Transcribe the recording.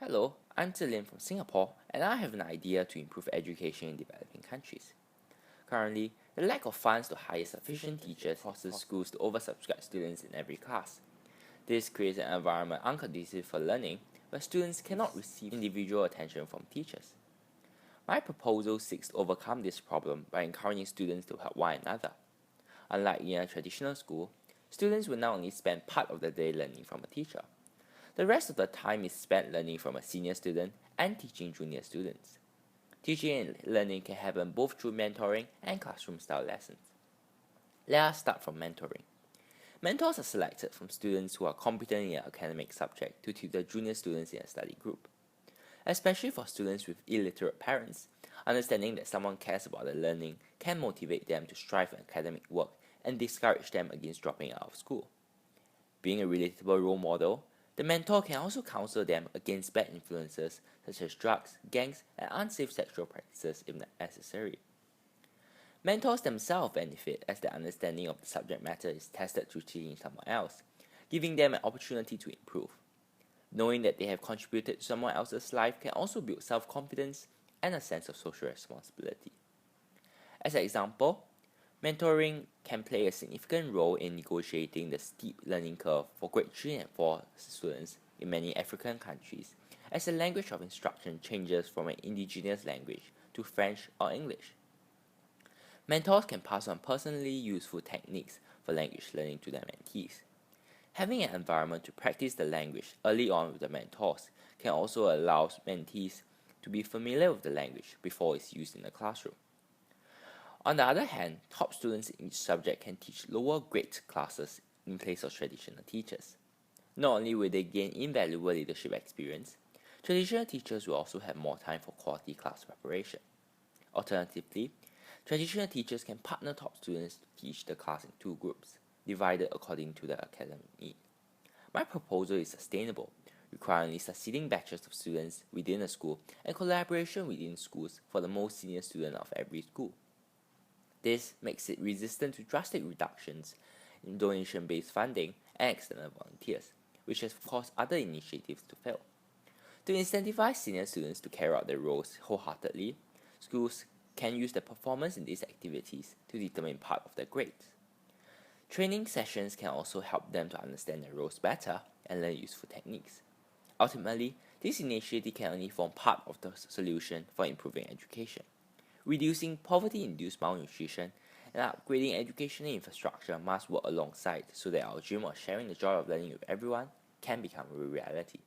Hello, I'm Zilin from Singapore, and I have an idea to improve education in developing countries. Currently, the lack of funds to hire sufficient teachers causes schools to oversubscribe students in every class. This creates an environment unconducive for learning, where students cannot receive individual attention from teachers. My proposal seeks to overcome this problem by encouraging students to help one another. Unlike in a traditional school, students will not only spend part of the day learning from a teacher. The rest of the time is spent learning from a senior student and teaching junior students. Teaching and learning can happen both through mentoring and classroom-style lessons. Let us start from mentoring. Mentors are selected from students who are competent in an academic subject to tutor junior students in a study group. Especially for students with illiterate parents, understanding that someone cares about their learning can motivate them to strive for academic work and discourage them against dropping out of school. Being a relatable role model, the mentor can also counsel them against bad influences such as drugs, gangs, and unsafe sexual practices if necessary. Mentors themselves benefit as their understanding of the subject matter is tested through teaching someone else, giving them an opportunity to improve. Knowing that they have contributed to someone else's life can also build self-confidence and a sense of social responsibility. As an example, mentoring can play a significant role in negotiating the steep learning curve for grade 3 and 4 students in many African countries, as the language of instruction changes from an indigenous language to French or English. Mentors can pass on personally useful techniques for language learning to their mentees. Having an environment to practice the language early on with the mentors can also allow mentees to be familiar with the language before it's used in the classroom. On the other hand, top students in each subject can teach lower grade classes in place of traditional teachers. Not only will they gain invaluable leadership experience, traditional teachers will also have more time for quality class preparation. Alternatively, traditional teachers can partner top students to teach the class in two groups, divided according to the academic need. My proposal is sustainable, requiring succeeding batches of students within a school and collaboration within schools for the most senior student of every school. This makes it resistant to drastic reductions in donation-based funding and external volunteers, which has caused other initiatives to fail. To incentivize senior students to carry out their roles wholeheartedly, schools can use their performance in these activities to determine part of their grades. Training sessions can also help them to understand their roles better and learn useful techniques. Ultimately, this initiative can only form part of the solution for improving education. Reducing poverty-induced malnutrition and upgrading educational infrastructure must work alongside so that our dream of sharing the joy of learning with everyone can become a reality.